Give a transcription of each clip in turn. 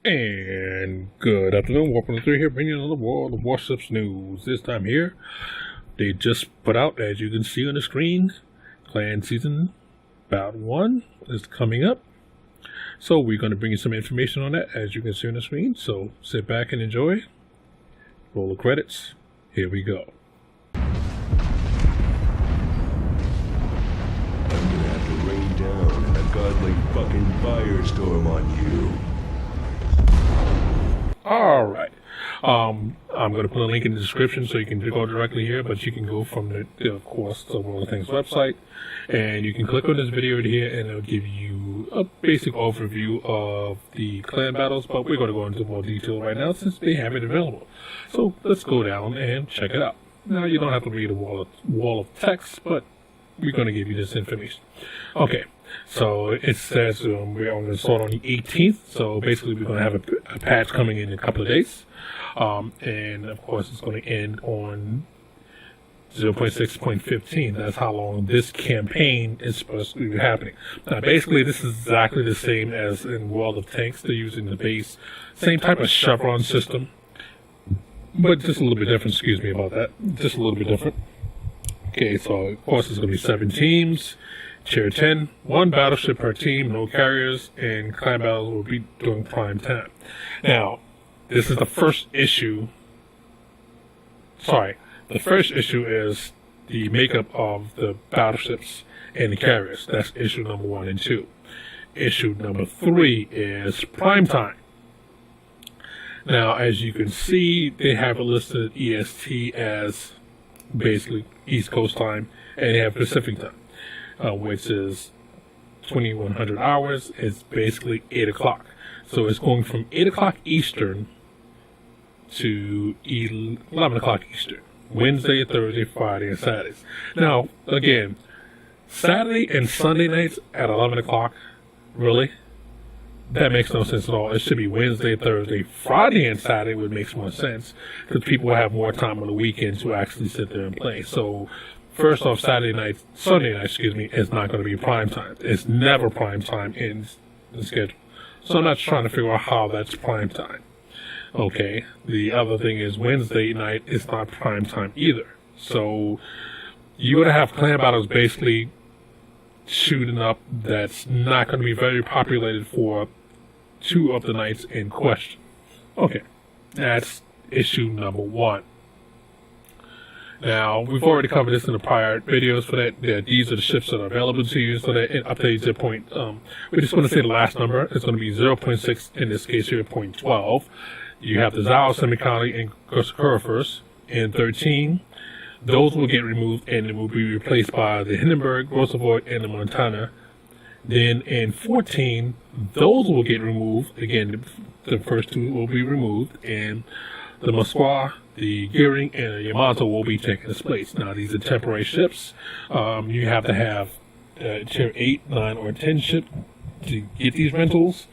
And good afternoon, Warp 3 here, bringing you another World of Warships news. This time here, they just put out, as you can see on the screen, Clan Season Bout 1 is coming up. So we're going to bring you some information on that, as you can see on the screen. So sit back and enjoy. Roll the credits. Here we go. I'm gonna have to rain down a godly fucking firestorm on you. Alright. I'm going to put a link in the description so you can go directly here, but you can go from the, of course, the World of Things website, and you can click on this video here, and it'll give you a basic overview of the clan battles, but we're going to go into more detail right now since they have it available. So let's go down and check it out. Now, you don't have to read a wall of text, but we're going to give you this information. Okay. So it says we're going to start on the 18th. So basically, we're going to have a patch coming in a couple of days. And of course, it's going to end on 0.6.15. That's how long this campaign is supposed to be happening. Now, basically, this is exactly the same as in World of Tanks. They're using the base, same type of chevron system, but just a little bit different. Excuse me about that. Just a little bit different. Okay, so of course, it's going to be 7 teams. Tier 10, 1 battleship per team, no carriers, and clan battles will be during prime time. Now, this is the first issue. Sorry, the first issue is the makeup of the battleships and the carriers. That's issue number 1 and 2. Issue number 3 is prime time. Now, as you can see, they have it listed EST as basically East Coast time, and they have Pacific time. Which is 2100 hours. It's basically 8 o'clock. So it's going from 8 o'clock Eastern to 11 o'clock Eastern. Wednesday, Thursday, Friday, and Saturdays. Now, again, Saturday and Sunday nights at 11 o'clock, really? That makes no sense at all. It should be Wednesday, Thursday, Friday, and Saturday would make more sense because people will have more time on the weekends to actually sit there and play. So, first off, Sunday night, is not going to be prime time. It's never prime time in the schedule. So I'm not trying to figure out how that's prime time. Okay. The other thing is Wednesday night is not prime time either. So you're going to have clan battles basically shooting up that's not going to be very populated for 2 of the nights in question. Okay. That's issue number 1. Now, we've already covered this in the prior videos for that. These are the ships that are available to you, so that it updates your point. We're just going to say the last number. It's going to be 0.6, in this case here, 0.12. You have the Zao, Semikali, and Kurfürst in 13. Those will get removed, and it will be replaced by the Hindenburg, Roosevelt, and the Montana. Then in 14, those will get removed. Again, the first 2 will be removed, and the Moskwa, the Gearing, and the Yamato will be taking its place. Now, these are temporary ships. You have to have tier 8, 9, or 10 ship to get these rentals.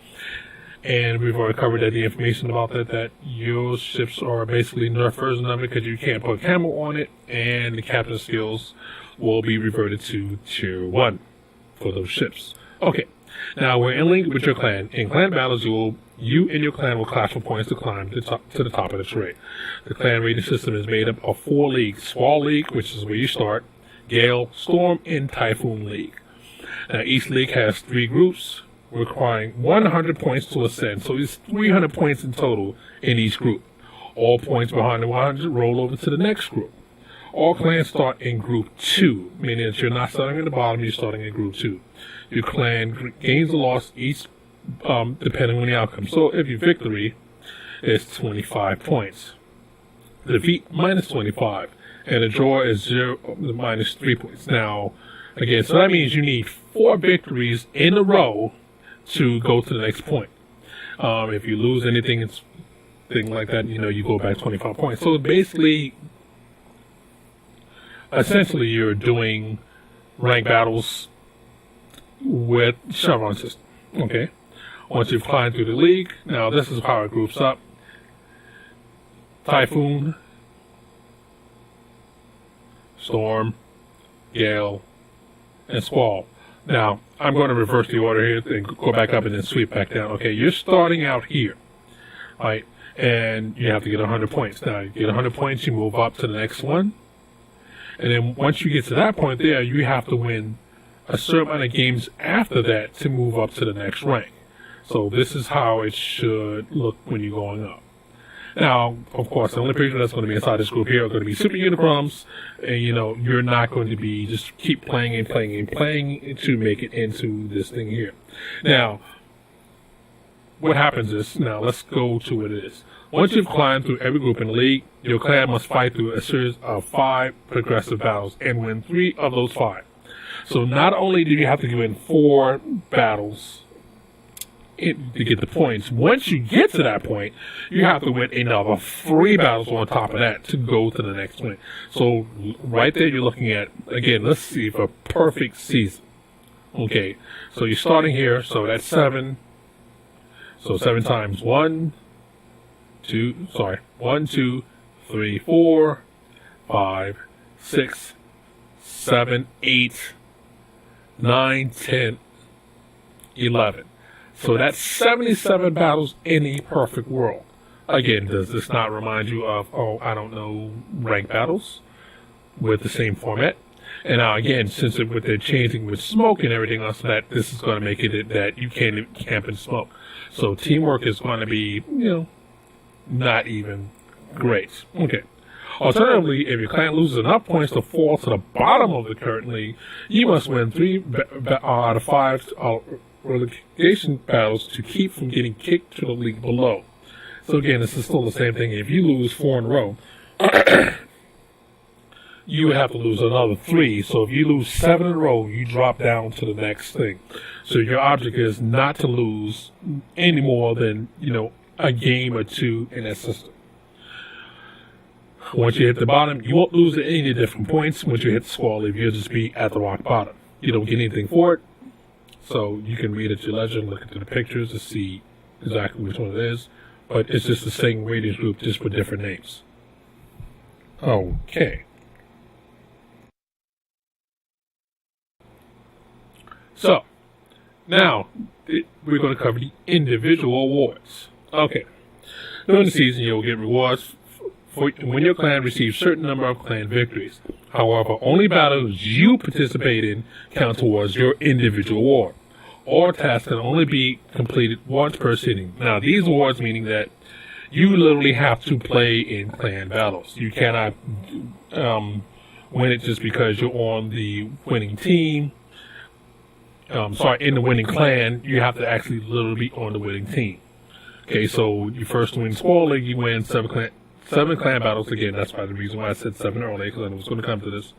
And we've already covered the information about that your ships are basically nerf version of it because you can't put camo on it, and the captain skills will be reverted to tier 1 for those ships. Okay. Now, we're in link with your clan. In clan battles, you and your clan will clash for points to climb to the top of the tree. The clan rating system is made up of 4 leagues. Squall League, which is where you start, Gale, Storm, and Typhoon League. Now, each league has 3 groups, requiring 100 points to ascend. So it's 300 points in total in each group. All points behind the 100 roll over to the next group. All clans start in Group 2, meaning that you're not starting at the bottom, you're starting in Group 2. Your clan gains or loss each depending on the outcome. So if your victory is 25 points, the defeat minus 25, and the draw is 0 minus 3 points. Now, again, so that means you need 4 victories in a row to go to the next point. If you lose anything, like that, you go back 25 points. So basically, essentially, you're doing rank battles with chevron system. Okay. Once you've climbed through the league, now this is how it groups up. Typhoon, Storm, Gale, and Squall. Now, I'm going to reverse the order here and go back up and then sweep back down. Okay, you're starting out here. right? And you have to get 100 points. Now, you get 100 points, you move up to the next one. And then once you get to that point there, you have to win a certain amount of games after that to move up to the next rank. So this is how it should look when you're going up. Now, of course, the only people that's going to be inside this group here are going to be Super Unicrons, and you're not going to be just keep playing and playing and playing to make it into this thing here. Now, what happens is, now let's go to what it is. Once you've climbed through every group in the league, your clan must fight through a series of 5 progressive battles and win 3 of those 5. So not only do you have to win 4 battles to get the points, once you get to that point, you have to win another 3 battles on top of that to go to the next one. So right there you're looking at, again, let's see, for a perfect season. Okay, so you're starting here, so that's 7. So 7 times 1, 2, 3, 4, 5, 6, 7, 8, 9, 10, 11. So that's 77 battles in a perfect world. Again, does this not remind you of, rank battles with the same format? And now again, since with they're changing with smoke and everything else, that this is going to make it that you can't camp and smoke. So teamwork is going to be, not even great. Okay. Alternatively, if your clan loses enough points to fall to the bottom of the current league, you must win 3 out of 5 relegation battles to keep from getting kicked to the league below. So again, this is still the same thing. If you lose 4 in a row, you would have to lose another 3. So if you lose 7 in a row, you drop down to the next thing. So your object is not to lose any more than, a game or 2 in that system. Once you hit the bottom, you won't lose any different points. Once you hit the squall leave, you'll just be at the rock bottom. You don't get anything for it. So you can read at your leisure and look at the pictures to see exactly which one it is. But it's just the same ratings group, just with different names. Okay. So, now, we're going to cover the individual awards. Okay. During the season, you'll get rewards for when your clan receives a certain number of clan victories. However, only battles you participate in count towards your individual award. All tasks can only be completed once per sitting. Now, these awards meaning that you literally have to play in clan battles. You cannot win it just because you're on the winning team. In the winning clan. You have to actually literally be on the winning team. Okay, so you first win Squall League, you win 7 clan battles. Again, that's probably the reason why I said 7 earlier, because I was going to come to this.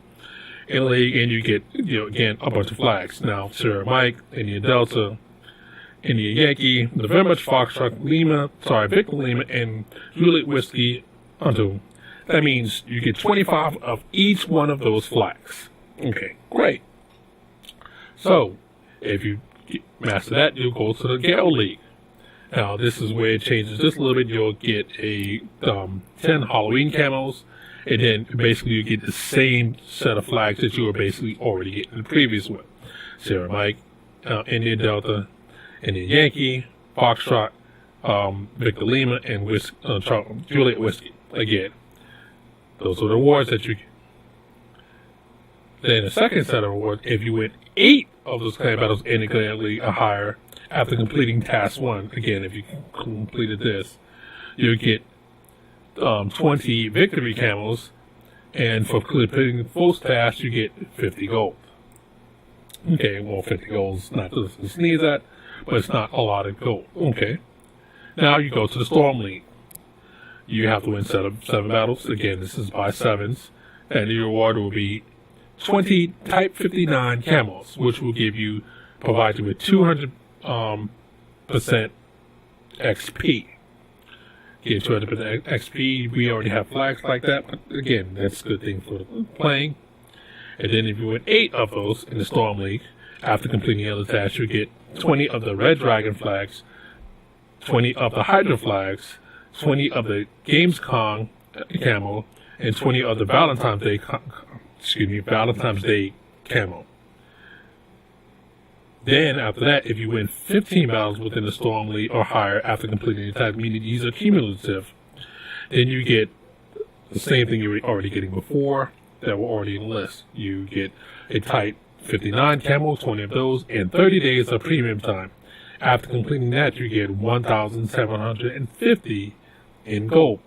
In the league, and you get, again, a bunch of flags. Now, Sierra Mike, Indian Delta, Indian Yankee, November Foxtrot, Victor Lima, and Juliet Whiskey until. That means you get 25 of each one of those flags. Okay, great. So, if you master that, you'll go to the Gale League. Now, this is where it changes just a little bit. You'll get 10 Halloween camos, and then basically you get the same set of flags that you were basically already getting in the previous one. Sierra Mike, Indian Delta, Indian Yankee, Foxtrot, Victor Lima, and Juliet Whiskey. Again, those are the awards that you get. Then the second set of awards, if you win 8 of those clan battles in the clan league or higher after completing task 1, again, if you completed this, you'll get 20 victory camos, and for completing full tasks, you get 50 gold. Okay, well, 50 gold is not to sneeze at, but it's not a lot of gold. Okay. Now you go to the Storm League. You have to win 7 battles. Again, this is by 7s, and your reward will be 20 Type 59 camos, which will provide you with 200% XP. Get 200% XP. We already have flags like that, but again, that's a good thing for playing. And then if you win 8 of those in the Storm League, after completing the other tasks, you get 20 of the Red Dragon flags, 20 of the Hydra flags, 20 of the Gamescom camo, and 20 of the Valentine's Day camo. Then after that, if you win 15 battles within the Storm League or higher after completing the attack, meaning these are cumulative, then you get the same thing you were already getting before that were already in the list. You get a Type 59 camo, 20 of those, and 30 days of premium time. After completing that, you get 1,750 in gold.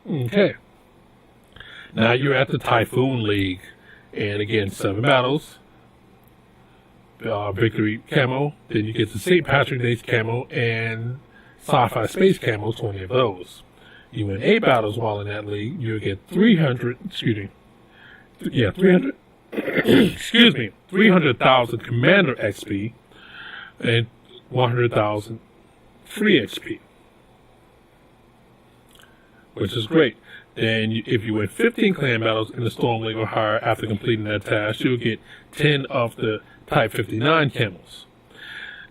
Okay. Now you're at the Typhoon League. And again, 7 battles. Victory camo. Then you get the St. Patrick's Day camo and Sci-Fi Space camo, 20 of those. You win 8 battles while in that league, you'll get 300, 300,000 Commander XP and 100,000 free XP, which is great. Then if you win 15 clan battles in the Storm League or higher after completing that task, you'll get 10 of the Type 59 camos.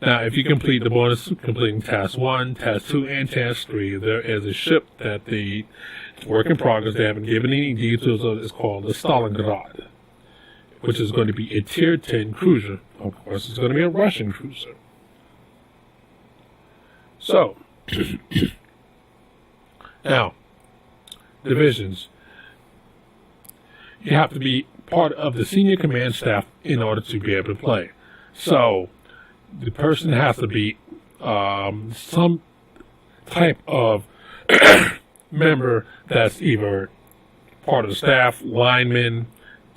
Now, if you complete the bonus completing Task 1, Task 2, and Task 3, there is a ship that the work in progress, they haven't given any details of. It's called the Stalingrad, which is going to be a Tier 10 cruiser. Of course, it's going to be a Russian cruiser. So, now, divisions. You have to be part of the senior command staff in order to be able to play. So, the person has to be some type of member that's either part of the staff, lineman,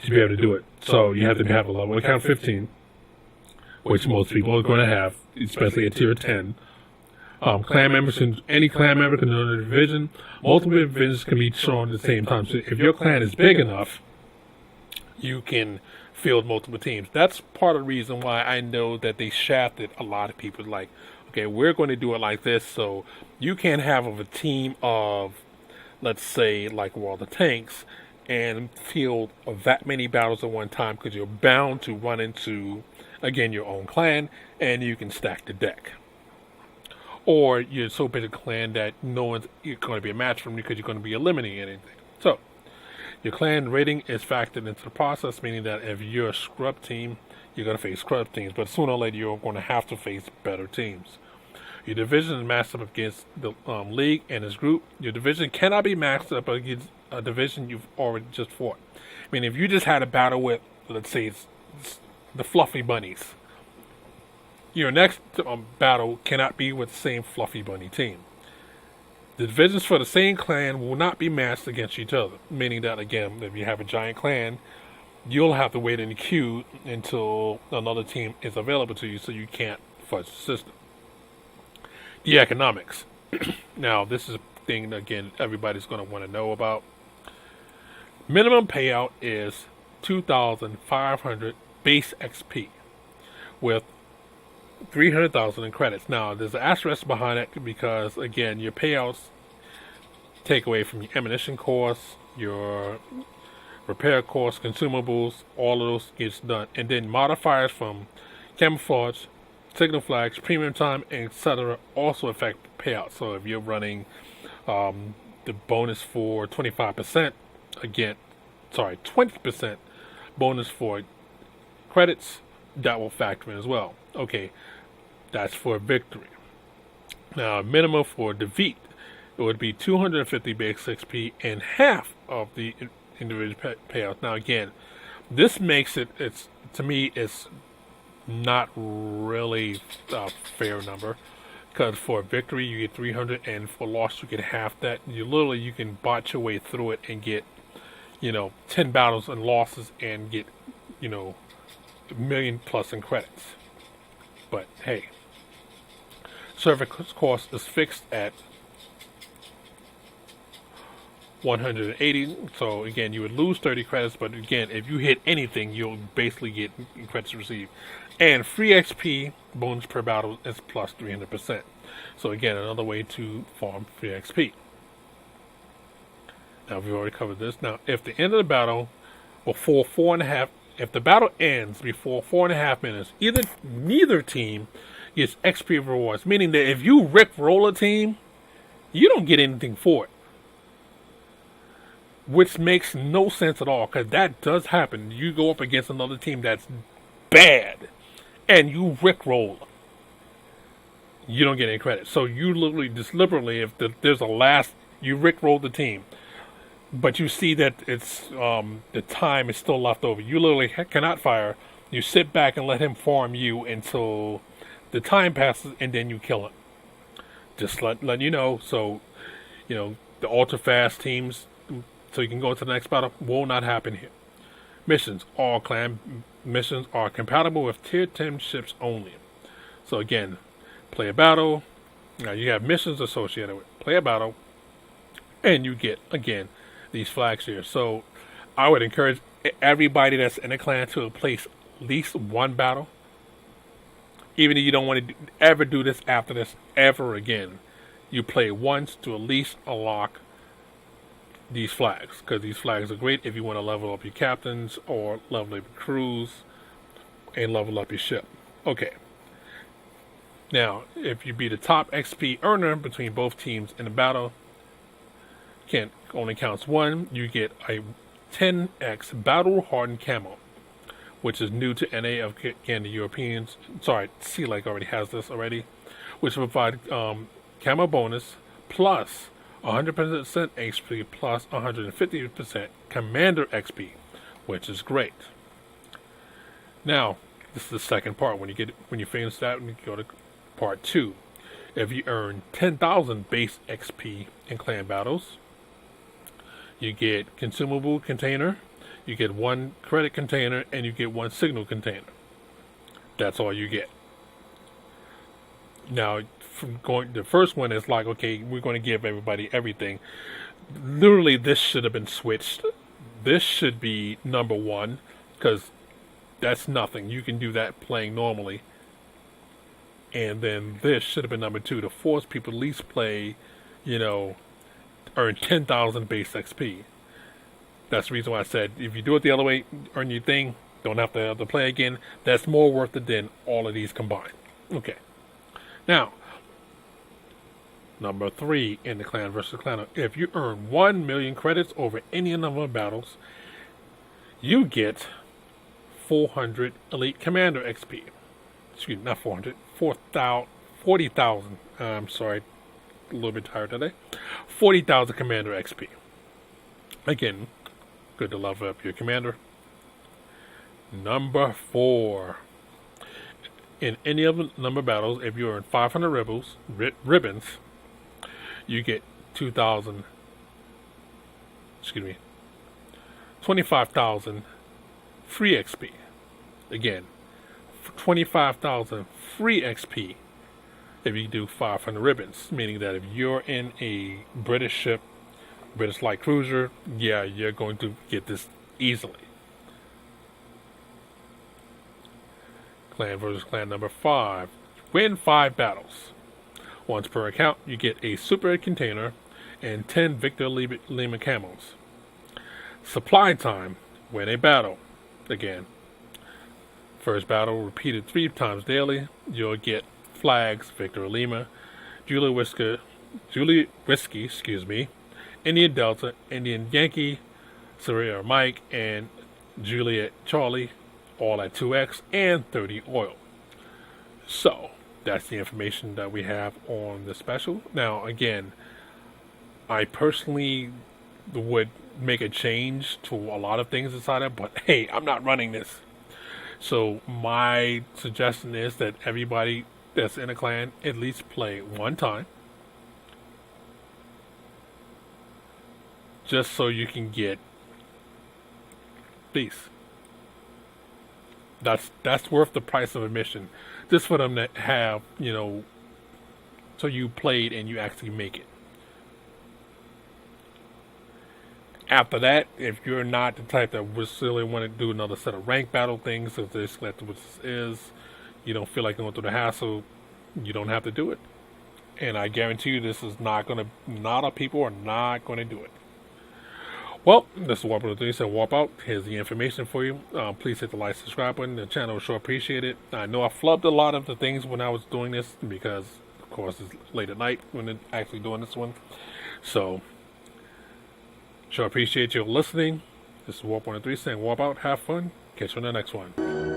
to be able to do it. So you have to have a level account 15, which most people are going to have, especially at tier 10. Clan members, any clan member can join a division. Multiple divisions can be shown at the same time. So if your clan is big enough, you can field multiple teams. That's part of the reason why I know that they shafted a lot of people. Like, okay, we're going to do it like this, so you can't have a team of, let's say, like World of Tanks, and field that many battles at one time, because you're bound to run into, again, your own clan, and you can stack the deck. Or you're so big a clan that no one's going to be a match for them because you're going to be eliminating anything. So, your clan rating is factored into the process, meaning that if you're a scrub team, you're going to face scrub teams, but sooner or later you're going to have to face better teams. Your division is matched up against the league and its group. Your division cannot be matched up against a division you've already just fought. I mean, if you just had a battle with, let's say, it's the Fluffy Bunnies, your next battle cannot be with the same Fluffy Bunny team. The divisions for the same clan will not be matched against each other, meaning that, again, if you have a giant clan, you'll have to wait in the queue until another team is available to you, so you can't fudge the system. The economics. Now, this is a thing, again, everybody's going to want to know about. Minimum payout is 2,500 base XP with 300,000 in credits. Now, there's an asterisk behind it because, again, your payouts take away from your ammunition costs, your repair costs, consumables, all of those gets done. And then modifiers from camouflage, signal flags, premium time, etc. also affect payouts. So if you're running the bonus for 25%, 20% bonus for credits, that will factor in as well. Okay, that's for victory. Now, minimum for defeat, it would be 250 base XP and half of the individual payouts. Now, again, this makes it's to me, it's not really a fair number, because for victory you get 300 and for loss you get half that. You can bot your way through it and get 10 battles and losses and get $1 million plus in credits. But hey, service cost is fixed at 180. So again, you would lose 30 credits, but again, if you hit anything, you'll basically get credits received. And free XP bonus per battle is plus 300%. So again, another way to farm free XP. Now, we've already covered this. Now, if the end of the battle before 4.5, if the battle ends before 4.5 minutes, neither team gets XP rewards. Meaning that if you rickroll a team, you don't get anything for it, which makes no sense at all, because that does happen. You go up against another team that's bad, and you rickroll them, you don't get any credit. So you literally, just liberally, if there's a last, you rickroll the team, but you see that it's the time is still left over. You literally cannot fire. You sit back and let him farm you until the time passes, and then you kill him. Just letting you know. So, the ultra fast teams, so you can go to the next battle, will not happen here. Missions. All clan missions are compatible with tier 10 ships only. So again, play a battle. Now you have missions associated with play a battle, and you get, again, these flags here. So I would encourage everybody that's in a clan to place at least one battle. Even if you don't want to ever do this after this ever again, you play once to at least unlock these flags, because these flags are great if you want to level up your captains or level up your crews and level up your ship. Okay. Now, if you be the top XP earner between both teams in a battle, only counts one, you get a 10x battle hardened camo, which is new to NA. Again, the Europeans, Sea Lake already has this already, which will provide camo bonus plus 100% XP plus 150% Commander XP, which is great. Now, this is the second part. When you finish that, when you go to part 2, if you earn 10,000 base XP in clan battles, you get consumable container, you get 1 credit container, and you get 1 signal container. That's all you get. Now, the first one is like, okay, we're going to give everybody everything. Literally, this should have been switched. This should be number 1, because that's nothing. You can do that playing normally. And then this should have been number 2 to force people to at least play, earn 10,000 base XP. That's the reason why I said, if you do it the other way, earn your thing, don't have to play again. That's more worth it than all of these combined. Okay. Now, number 3 in the clan versus clan. If you earn 1 million credits over any number of battles, you get 400 elite commander XP. Excuse me, not 400, 40,000. I'm sorry, a little bit tired today. 40,000 commander XP. Again, good to level up your commander. Number 4. In any of the number of battles, if you earn 500 ribbons, you get 25,000 free XP. Again, 25,000 free XP if you do 500 ribbons, meaning that if you're in a British ship, British light cruiser, yeah, you're going to get this easily. Clan versus clan number 5. Win 5 battles. Once per account, you get a super container and 10 Victor Lima camos. Supply time. Win a battle. Again, first battle repeated 3 times daily. You'll get flags, Victor Lima, Julia Whiskey, Indian Delta, Indian Yankee, Sierra Mike, and Juliet Charlie, all at 2x and 30 oil. So, that's the information that we have on the special. Now, again, I personally would make a change to a lot of things inside it, but hey, I'm not running this. So, my suggestion is that everybody that's in a clan at least play one time, just so you can get peace. That's worth the price of admission, just for them to have, so you played and you actually make it. After that, if you're not the type that really want to do another set of rank battle things, if this what this is, you don't feel like going through the hassle, you don't have to do it. And I guarantee you, this is not a people are not going to do it. Well, this is Warp 3 said Warp Out. Here's the information for you. Please hit the like, subscribe button. The channel will sure appreciate it. I know I flubbed a lot of the things when I was doing this because, of course, it's late at night when I'm actually doing this one. So, sure appreciate you listening. This is Warp 3 saying Warp Out. Have fun. Catch you on the next one.